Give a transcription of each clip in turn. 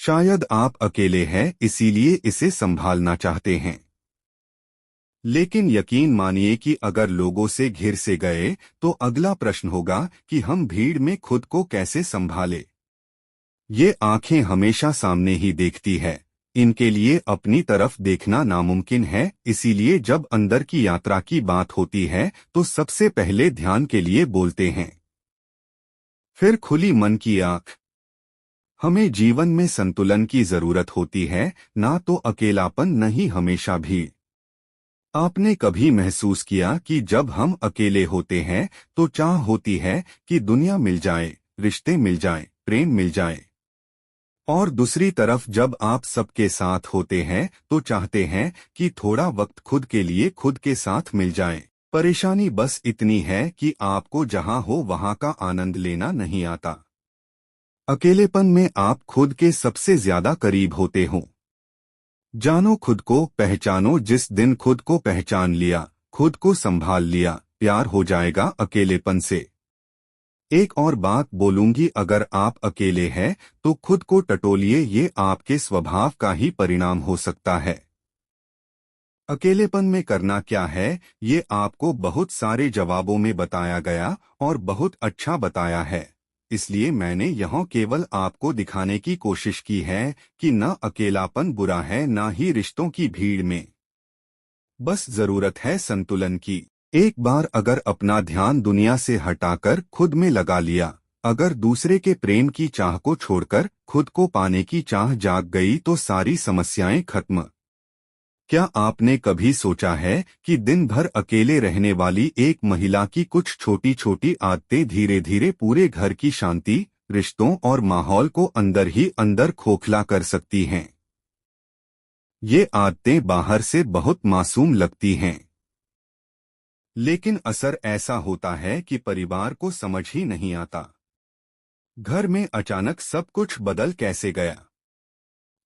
शायद आप अकेले हैं इसीलिए इसे संभालना चाहते हैं। लेकिन यकीन मानिए कि अगर लोगों से घिर से गए तो अगला प्रश्न होगा कि हम भीड़ में खुद को कैसे संभाले। ये आंखें हमेशा सामने ही देखती है, इनके लिए अपनी तरफ देखना नामुमकिन है, इसीलिए जब अंदर की यात्रा की बात होती है तो सबसे पहले ध्यान के लिए बोलते हैं। फिर खुली मन की आंख। हमें जीवन में संतुलन की जरूरत होती है, ना तो अकेलापन, नहीं हमेशा भी। आपने कभी महसूस किया कि जब हम अकेले होते हैं तो चाह होती है कि दुनिया मिल जाए, रिश्ते मिल जाएं, प्रेम मिल जाए, और दूसरी तरफ जब आप सबके साथ होते हैं तो चाहते हैं कि थोड़ा वक्त खुद के लिए खुद के साथ मिल जाए। परेशानी बस इतनी है कि आपको जहां हो वहां का आनंद लेना नहीं आता। अकेलेपन में आप खुद के सबसे ज्यादा करीब होते हो। जानो खुद को, पहचानो। जिस दिन खुद को पहचान लिया, खुद को संभाल लिया, प्यार हो जाएगा अकेलेपन से। एक और बात बोलूंगी, अगर आप अकेले हैं तो खुद को टटोलिए, ये आपके स्वभाव का ही परिणाम हो सकता है। अकेलेपन में करना क्या है ये आपको बहुत सारे जवाबों में बताया गया और बहुत अच्छा बताया है, इसलिए मैंने यहाँ केवल आपको दिखाने की कोशिश की है कि न अकेलापन बुरा है, न ही रिश्तों की भीड़ में। बस जरूरत है संतुलन की। एक बार अगर अपना ध्यान दुनिया से हटाकर खुद में लगा लिया, अगर दूसरे के प्रेम की चाह को छोड़कर खुद को पाने की चाह जाग गई तो सारी समस्याएं खत्म। क्या आपने कभी सोचा है कि दिन भर अकेले रहने वाली एक महिला की कुछ छोटी छोटी आदतें धीरे धीरे पूरे घर की शांति, रिश्तों और माहौल को अंदर ही अंदर खोखला कर सकती हैं? ये आदतें बाहर से बहुत मासूम लगती हैं, लेकिन असर ऐसा होता है कि परिवार को समझ ही नहीं आता। घर में अचानक सब कुछ बदल कैसे गया।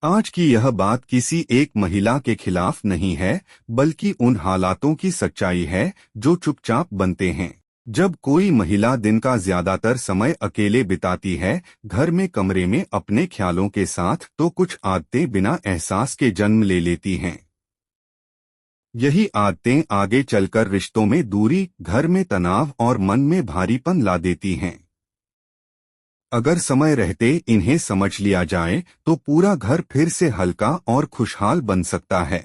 आज की यह बात किसी एक महिला के खिलाफ नहीं है, बल्कि उन हालातों की सच्चाई है जो चुपचाप बनते हैं। जब कोई महिला दिन का ज्यादातर समय अकेले बिताती है, घर में कमरे में अपने ख्यालों के साथ, तो कुछ आदतें बिना एहसास के जन्म ले लेती हैं। यही आदतें आगे चलकर रिश्तों में दूरी, घर में तनाव और मन में भारीपन ला देती हैं। अगर समय रहते इन्हें समझ लिया जाए तो पूरा घर फिर से हल्का और खुशहाल बन सकता है।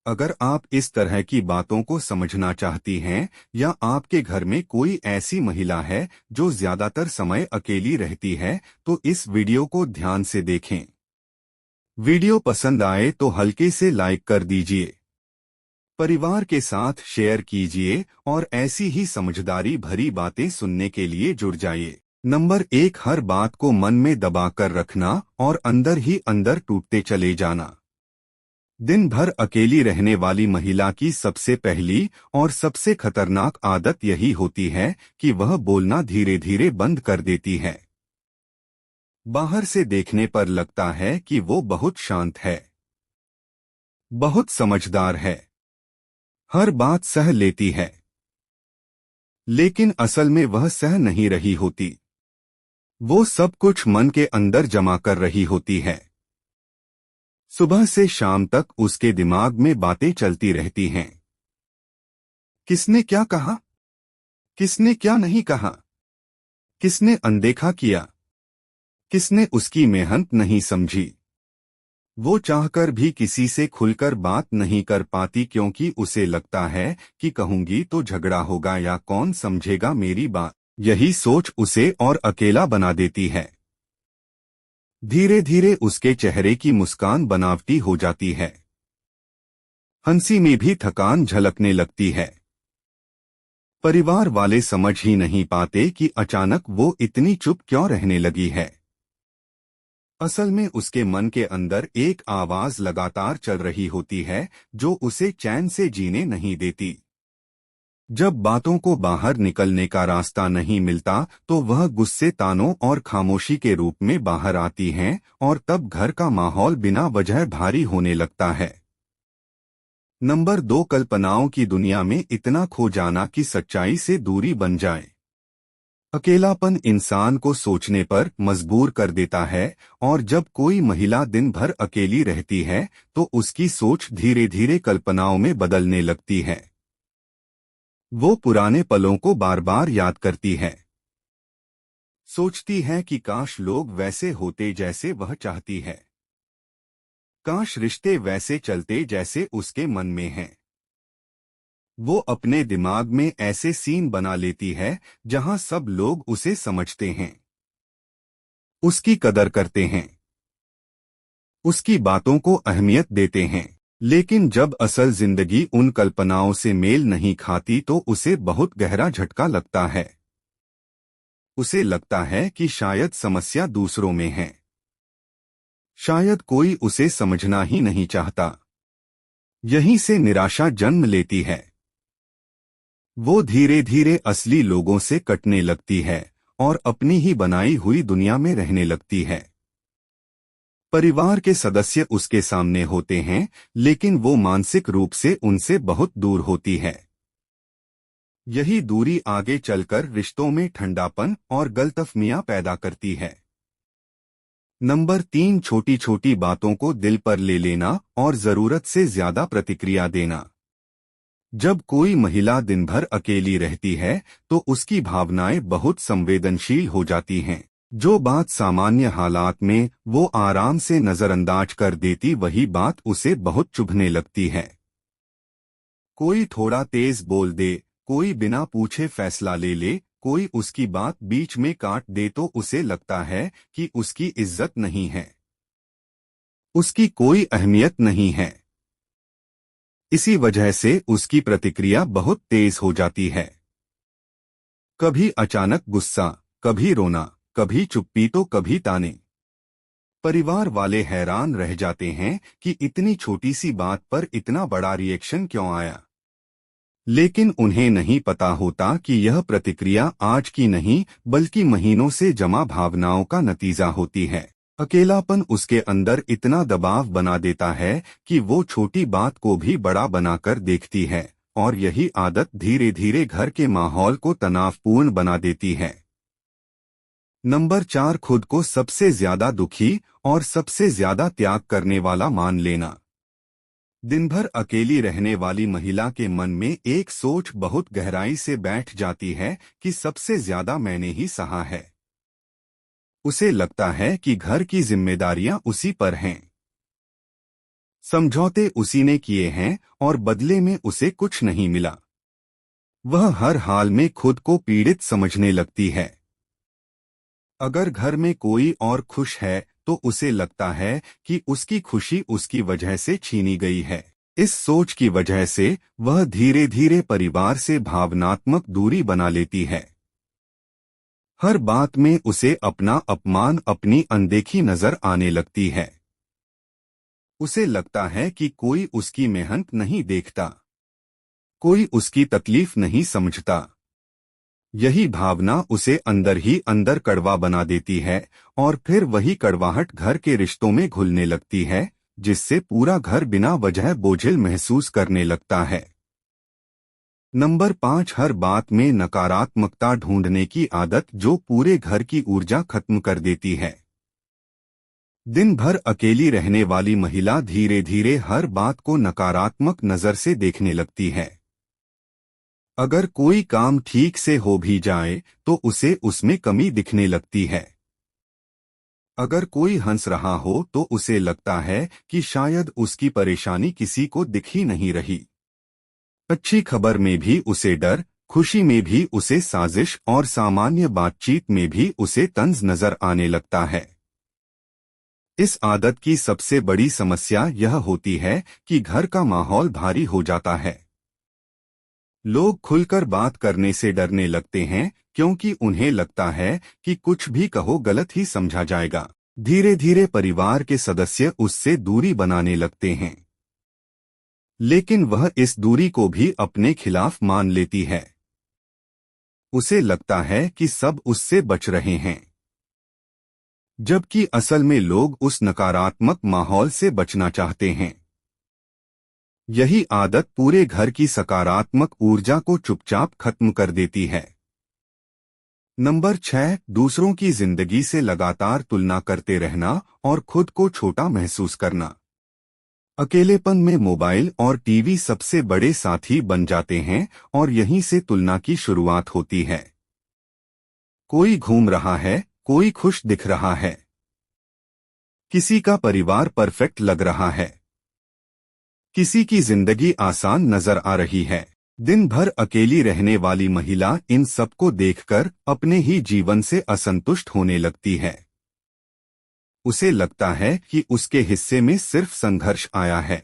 अगर आप इस तरह की बातों को समझना चाहती हैं या आपके घर में कोई ऐसी महिला है जो ज्यादातर समय अकेली रहती है, तो इस वीडियो को ध्यान से देखें। वीडियो पसंद आए तो हल्के से लाइक कर दीजिए, परिवार के साथ शेयर कीजिए और ऐसी ही समझदारी भरी बातें सुनने के लिए जुड़ जाइए। नंबर 1, हर बात को मन में दबा कर रखना और अंदर ही अंदर टूटते चले जाना। दिन भर अकेली रहने वाली महिला की सबसे पहली और सबसे खतरनाक आदत यही होती है कि वह बोलना धीरे धीरे बंद कर देती है। बाहर से देखने पर लगता है कि वो बहुत शांत है, बहुत समझदार है, हर बात सह लेती है, लेकिन असल में वह सह नहीं रही होती। वो सब कुछ मन के अंदर जमा कर रही होती है। सुबह से शाम तक उसके दिमाग में बातें चलती रहती हैं। किसने क्या कहा, किसने क्या नहीं कहा, किसने अनदेखा किया, किसने उसकी मेहनत नहीं समझी। वो चाहकर भी किसी से खुलकर बात नहीं कर पाती, क्योंकि उसे लगता है कि कहूंगी तो झगड़ा होगा या कौन समझेगा मेरी बात। यही सोच उसे और अकेला बना देती है। धीरे धीरे उसके चेहरे की मुस्कान बनावटी हो जाती है, हंसी में भी थकान झलकने लगती है। परिवार वाले समझ ही नहीं पाते कि अचानक वो इतनी चुप क्यों रहने लगी है। असल में उसके मन के अंदर एक आवाज लगातार चल रही होती है जो उसे चैन से जीने नहीं देती। जब बातों को बाहर निकलने का रास्ता नहीं मिलता तो वह गुस्से, तानों और खामोशी के रूप में बाहर आती हैं, और तब घर का माहौल बिना वजह भारी होने लगता है। नंबर 2, कल्पनाओं की दुनिया में इतना खो जाना कि सच्चाई से दूरी बन जाए। अकेलापन इंसान को सोचने पर मजबूर कर देता है और जब कोई महिला दिन भर अकेली रहती है तो उसकी सोच धीरे धीरे कल्पनाओं में बदलने लगती है। वो पुराने पलों को बार बार याद करती है। सोचती है कि काश लोग वैसे होते जैसे वह चाहती है। काश रिश्ते वैसे चलते जैसे उसके मन में हैं। वो अपने दिमाग में ऐसे सीन बना लेती है जहां सब लोग उसे समझते हैं, उसकी कदर करते हैं, उसकी बातों को अहमियत देते हैं। लेकिन जब असल जिंदगी उन कल्पनाओं से मेल नहीं खाती तो उसे बहुत गहरा झटका लगता है। उसे लगता है कि शायद समस्या दूसरों में है, शायद कोई उसे समझना ही नहीं चाहता। यहीं से निराशा जन्म लेती है। वो धीरे धीरे असली लोगों से कटने लगती है और अपनी ही बनाई हुई दुनिया में रहने लगती है। परिवार के सदस्य उसके सामने होते हैं लेकिन वो मानसिक रूप से उनसे बहुत दूर होती है। यही दूरी आगे चलकर रिश्तों में ठंडापन और गलतफहमियां पैदा करती है। नंबर 3, छोटी छोटी बातों को दिल पर ले लेना और जरूरत से ज्यादा प्रतिक्रिया देना। जब कोई महिला दिन भर अकेली रहती है तो उसकी भावनाएं बहुत संवेदनशील हो जाती हैं। जो बात सामान्य हालात में वो आराम से नजरअंदाज कर देती वही बात उसे बहुत चुभने लगती है। कोई थोड़ा तेज बोल दे, कोई बिना पूछे फैसला ले ले, कोई उसकी बात बीच में काट दे तो उसे लगता है कि उसकी इज्जत नहीं है, उसकी कोई अहमियत नहीं है। इसी वजह से उसकी प्रतिक्रिया बहुत तेज हो जाती है। कभी अचानक गुस्सा, कभी रोना, कभी चुप्पी तो कभी ताने। परिवार वाले हैरान रह जाते हैं कि इतनी छोटी सी बात पर इतना बड़ा रिएक्शन क्यों आया। लेकिन उन्हें नहीं पता होता कि यह प्रतिक्रिया आज की नहीं बल्कि महीनों से जमा भावनाओं का नतीजा होती है। अकेलापन उसके अंदर इतना दबाव बना देता है कि वो छोटी बात को भी बड़ा बनाकर देखती है और यही आदत धीरे धीरे घर के माहौल को तनावपूर्ण बना देती है। नंबर 4, खुद को सबसे ज्यादा दुखी और सबसे ज्यादा त्याग करने वाला मान लेना। दिन भर अकेली रहने वाली महिला के मन में एक सोच बहुत गहराई से बैठ जाती है कि सबसे ज्यादा मैंने ही सहा है। उसे लगता है कि घर की जिम्मेदारियां उसी पर हैं, समझौते उसी ने किए हैं और बदले में उसे कुछ नहीं मिला। वह हर हाल में खुद को पीड़ित समझने लगती है। अगर घर में कोई और खुश है तो उसे लगता है कि उसकी खुशी उसकी वजह से छीनी गई है। इस सोच की वजह से वह धीरे धीरे परिवार से भावनात्मक दूरी बना लेती है। हर बात में उसे अपना अपमान, अपनी अनदेखी नजर आने लगती है। उसे लगता है कि कोई उसकी मेहनत नहीं देखता, कोई उसकी तकलीफ नहीं समझता। यही भावना उसे अंदर ही अंदर कड़वा बना देती है और फिर वही कड़वाहट घर के रिश्तों में घुलने लगती है, जिससे पूरा घर बिना वजह बोझिल महसूस करने लगता है। नंबर 5, हर बात में नकारात्मकता ढूंढने की आदत जो पूरे घर की ऊर्जा खत्म कर देती है। दिन भर अकेली रहने वाली महिला धीरे धीरे हर बात को नकारात्मक नजर से देखने लगती है। अगर कोई काम ठीक से हो भी जाए तो उसे उसमें कमी दिखने लगती है। अगर कोई हंस रहा हो तो उसे लगता है कि शायद उसकी परेशानी किसी को दिख ही नहीं रही। अच्छी खबर में भी उसे डर, खुशी में भी उसे साजिश और सामान्य बातचीत में भी उसे तंज नजर आने लगता है। इस आदत की सबसे बड़ी समस्या यह होती है कि घर का माहौल भारी हो जाता है। लोग खुलकर बात करने से डरने लगते हैं क्योंकि उन्हें लगता है कि कुछ भी कहो गलत ही समझा जाएगा। धीरे धीरे परिवार के सदस्य उससे दूरी बनाने लगते हैं, लेकिन वह इस दूरी को भी अपने खिलाफ मान लेती है। उसे लगता है कि सब उससे बच रहे हैं, जबकि असल में लोग उस नकारात्मक माहौल से बचना चाहते हैं। यही आदत पूरे घर की सकारात्मक ऊर्जा को चुपचाप खत्म कर देती है। नंबर 6, दूसरों की जिंदगी से लगातार तुलना करते रहना और खुद को छोटा महसूस करना। अकेलेपन में मोबाइल और टीवी सबसे बड़े साथी बन जाते हैं और यहीं से तुलना की शुरुआत होती है। कोई घूम रहा है, कोई खुश दिख रहा है, किसी का परिवार परफेक्ट लग रहा है, किसी की जिंदगी आसान नजर आ रही है। दिन भर अकेली रहने वाली महिला इन सबको देखकर अपने ही जीवन से असंतुष्ट होने लगती है। उसे लगता है कि उसके हिस्से में सिर्फ संघर्ष आया है।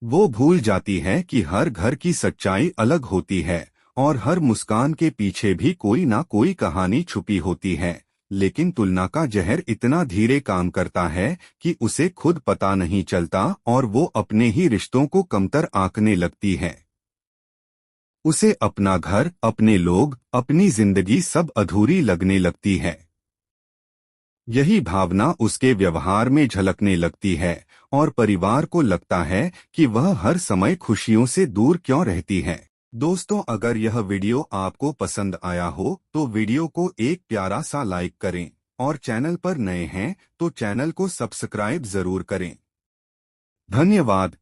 वो भूल जाती है कि हर घर की सच्चाई अलग होती है और हर मुस्कान के पीछे भी कोई ना कोई कहानी छुपी होती है। लेकिन तुलना का जहर इतना धीरे काम करता है कि उसे खुद पता नहीं चलता और वो अपने ही रिश्तों को कमतर आंकने लगती है। उसे अपना घर, अपने लोग, अपनी जिंदगी सब अधूरी लगने लगती है। यही भावना उसके व्यवहार में झलकने लगती है और परिवार को लगता है कि वह हर समय खुशियों से दूर क्यों रहती है। दोस्तों, अगर यह वीडियो आपको पसंद आया हो तो वीडियो को एक प्यारा सा लाइक करें और चैनल पर नए हैं तो चैनल को सब्सक्राइब जरूर करें। धन्यवाद।